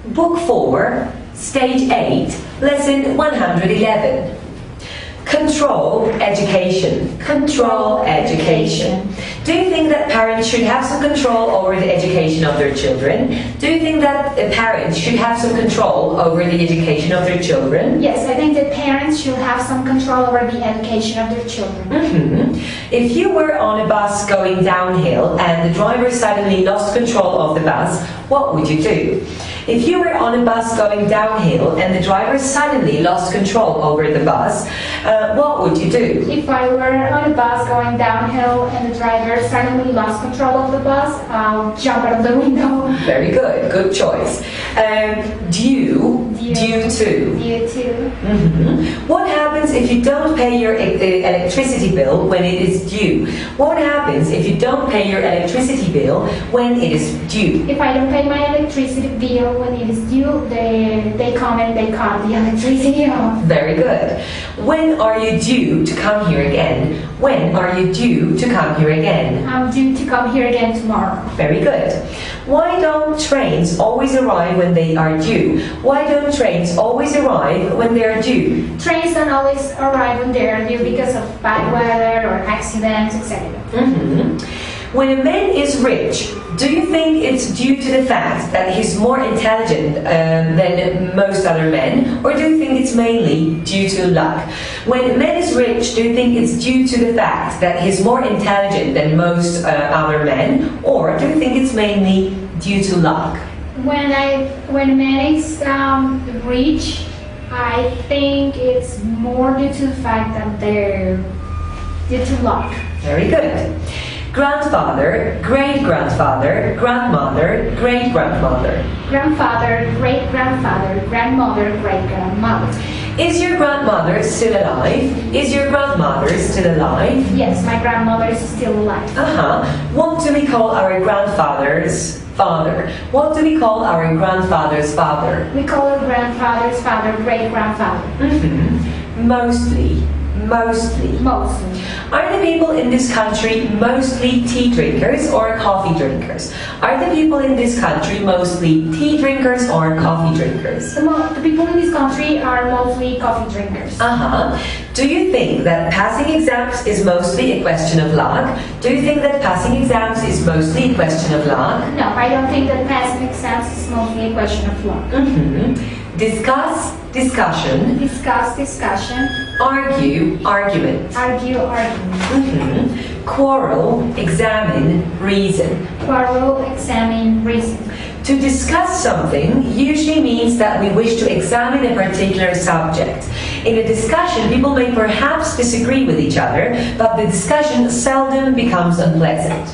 Book 4, Stage 8, Lesson 111. Control education. Control education. Do you think that parents should have some control over the education of their children? Do you think that parents should have some control over the education of their children? Yes, I think that parents should have some control over the education of their children. If you were on a bus going downhill and the driver suddenly lost control of the bus, what would you do? If you were on a bus going downhill and the driver suddenly lost control over the bus, what would you do? If I were on a bus going downhill and the driver suddenly lost control of the bus, I'll jump out of the window. Very good, good choice. Due to. What happens if you don't pay your electricity bill when it is due? What happens if you don't pay your electricity bill when it is due? If I don't pay my electricity bill when it is due, they come and they cut the electricity off. Very good. When are you due to come here again? When are you due to come here again? I'm due to come here again tomorrow. Very good. Why don't trains always arrive when they are due? Why don't trains always arrive when they are due? Trains don't always arrive when they are due because of bad weather or accidents, etc. When a man is rich, do you think it's due to the fact that he's more intelligent than most other men, or do you think it's mainly due to luck? When a man is rich, do you think it's due to the fact that he's more intelligent than most other men, or do you think it's mainly due to luck? When a man is rich, I think it's more due to the fact that they're due to luck. Very good. Grandfather, great-grandfather, grandmother, great-grandmother. Grandfather, great-grandfather, grandmother, great-grandmother. Is your grandmother still alive? Is your grandmother still alive? Yes, my grandmother is still alive. What do we call our grandfather's father? What do we call our grandfather's father? We call our grandfather's father great-grandfather. Mostly. Are the people in this country mostly tea drinkers or coffee drinkers? Are the people in this country mostly tea drinkers or coffee drinkers? The people in this country are mostly coffee drinkers. Do you think that passing exams is mostly a question of luck? Do you think that passing exams is mostly a question of luck? No, I don't think that passing exams is mostly a question of luck. Discuss, discussion. Discuss, discussion. Argue, argument. Argue, argument. Quarrel, examine, reason. Quarrel, examine, reason. To discuss something usually means that we wish to examine a particular subject. In a discussion, people may perhaps disagree with each other, but the discussion seldom becomes unpleasant.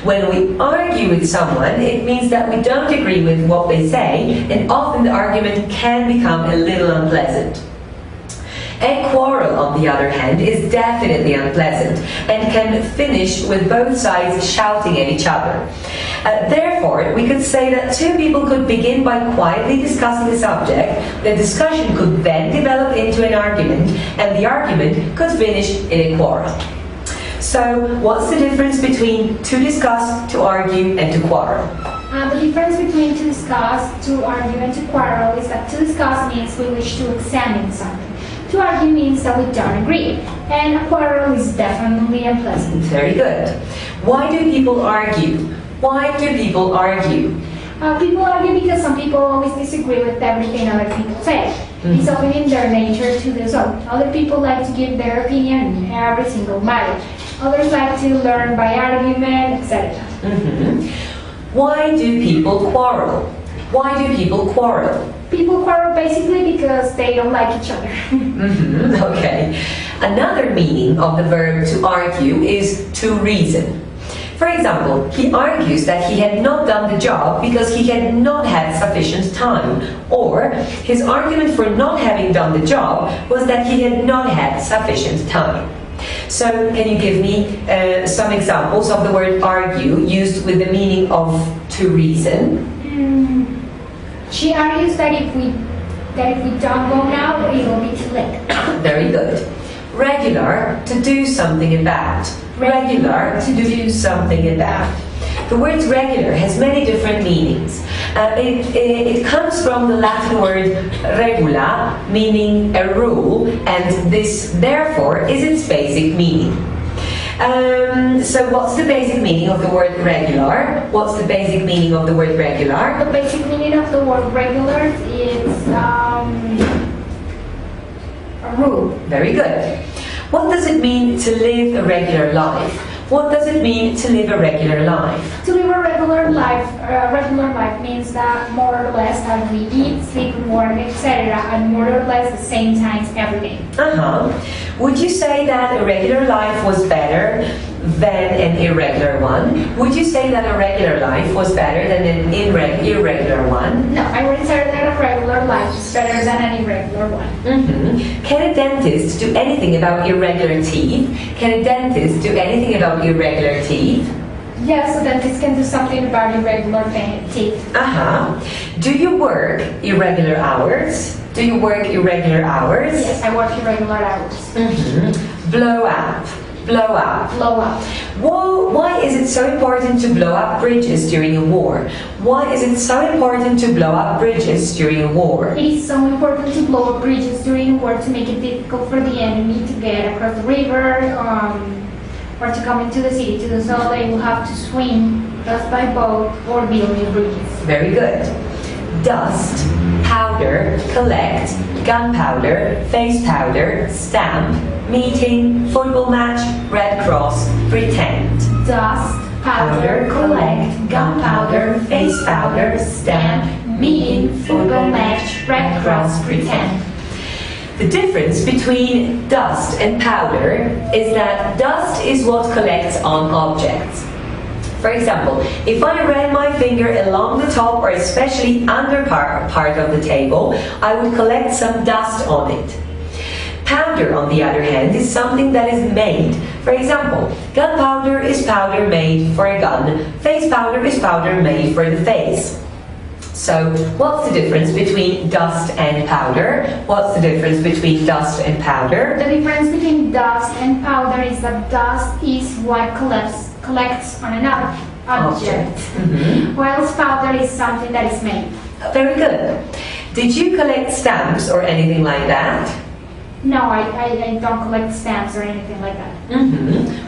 When we argue with someone, it means that we don't agree with what they say, and often the argument can become a little unpleasant. A quarrel, on the other hand, is definitely unpleasant and can finish with both sides shouting at each other. Therefore, we could say that two people could begin by quietly discussing a subject, the discussion could then develop into an argument, and the argument could finish in a quarrel. So, what's the difference between to discuss, to argue, and to quarrel? The difference between to discuss, to argue, and to quarrel is that to discuss means we wish to examine something. To argue means that we don't agree, and a quarrel is definitely unpleasant. Very good. Why do people argue? Why do people argue? People argue because some people always disagree with everything other people say. It's often in their nature to do so. Other people like to give their opinion in every single matter. Others like to learn by argument, etc. Why do people quarrel? Why do people quarrel? People quarrel basically because they don't like each other. Okay. Another meaning of the verb to argue is to reason. For example, he argues that he had not done the job because he had not had sufficient time. Or, his argument for not having done the job was that he had not had sufficient time. So, can you give me some examples of the word argue used with the meaning of to reason? She argues that if we don't go now, it will be too late. Very good. Regular, to do something about. Regular, to do something about. The word regular has many different meanings. It comes from the Latin word regula, meaning a rule, and this therefore is its basic meaning. So what's the basic meaning of the word regular? What's the basic meaning of the word regular? The basic meaning of the word regular is a rule. Very good. What does it mean to live a regular life? What does it mean to live a regular life? To live a regular life means that more or less that we eat, sleep, work, etc., and more or less the same times every day. Would you say that a regular life was better than an irregular one? Would you say that a regular life was better than an irregular one? No, I would say that a regular life is better than an irregular one. Can a dentist do anything about irregular teeth? Can a dentist do anything about irregular teeth? Yes, a dentist can do something about irregular teeth. Do you work irregular hours? Do you work irregular hours? Yes, I work irregular hours. Blow up. Blow up. Blow up. Why is it so important to blow up bridges during a war? Why is it so important to blow up bridges during a war? It is so important to blow up bridges during a war to make it difficult for the enemy to get across the river or to come into the city. To do so, they will have to swim just by boat or build new bridges. Very good. Dust, powder, collect, gunpowder, face powder, stamp, meeting, football match, Red Cross, pretend. Dust, powder, collect, gunpowder, face powder, stamp, meeting, football match, Red Cross, pretend. The difference between dust and powder is that dust is what collects on objects. For example, if I ran my finger along the top or especially under part of the table, I would collect some dust on it. Powder, on the other hand, is something that is made. For example, gunpowder is powder made for a gun. Face powder is powder made for the face. So, what's the difference between dust and powder? What's the difference between dust and powder? The difference between dust and powder is that dust is what collects on another object, whilst powder is something that is made. Very good. Did you collect stamps or anything like that? No, I don't collect stamps or anything like that.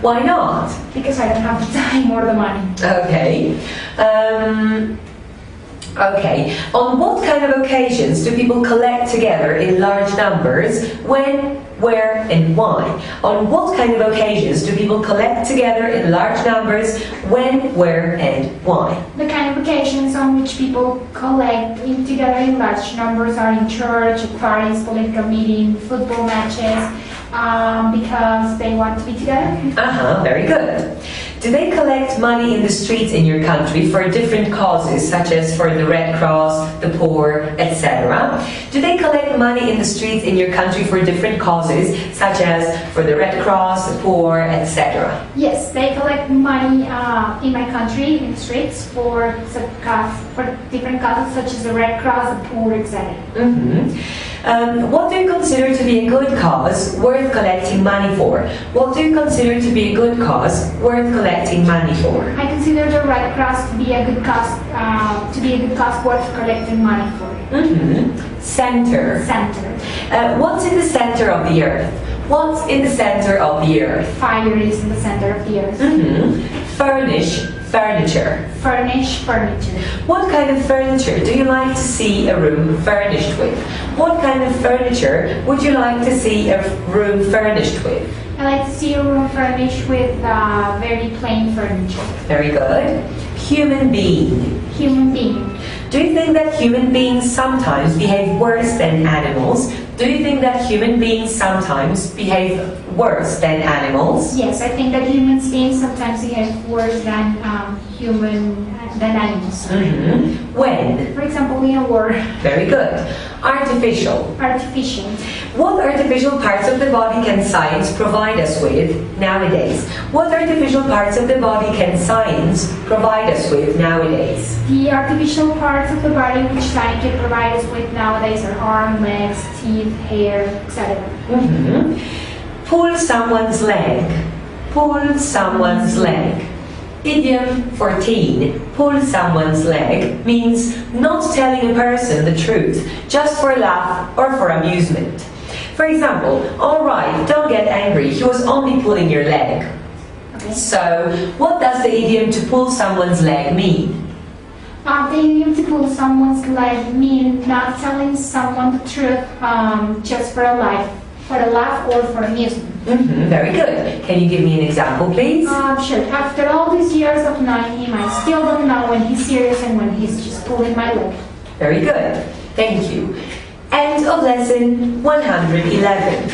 Why not? Because I don't have the time or the money. Okay. Okay. On what kind of occasions do people collect together in large numbers? When, where, and why? On what kind of occasions do people collect together in large numbers? When, where, and why? The kind of occasions on which people collect together in large numbers are in church, at parties, political meetings, football matches, because they want to be together. Very good. Do they collect money in the streets in your country for different causes, such as for the Red Cross, the poor, etc.? Do they collect money in the streets in your country for different causes, such as for the Red Cross, the poor, etc.? Yes, they collect money in my country, in the streets, for different causes, such as the Red Cross, the poor, etc. What do you consider to be a good cause worth collecting money for? What do you consider to be a good cause worth collecting money for? I consider the Red Cross to be a good cause, worth collecting money for. Center. What's in the center of the earth? What's in the center of the earth? Fire is in the center of the earth. Furnish. Furniture. Furnish furniture. What kind of furniture do you like to see a room furnished with? What kind of furniture would you like to see a room furnished with? I like to see a room furnished with very plain furniture. Very good. Human being. Human being. Do you think that human beings sometimes behave worse than animals? Do you think that human beings sometimes behave worse than animals? Yes, I think that human beings sometimes behave worse than animals. When? For example, in a war. Very good. Artificial. Artificial. What artificial parts of the body can science provide us with nowadays? What artificial parts of the body can science provide us with nowadays? The artificial parts of the body which science can provide us with nowadays are arms, legs, teeth, hair, etc. Pull someone's leg. Pull someone's leg. Idiom 14, pull someone's leg, means not telling a person the truth, just for a laugh or for amusement. For example, alright, don't get angry, he was only pulling your leg. Okay. So, what does the idiom to pull someone's leg mean? The idiom to pull someone's leg mean not telling someone the truth just for a laugh or for amusement. Very good. Can you give me an example, please? Sure. After all these years of knowing him, I still don't know when he's serious and when he's just pulling my leg. Very good. Thank you. End of lesson 111.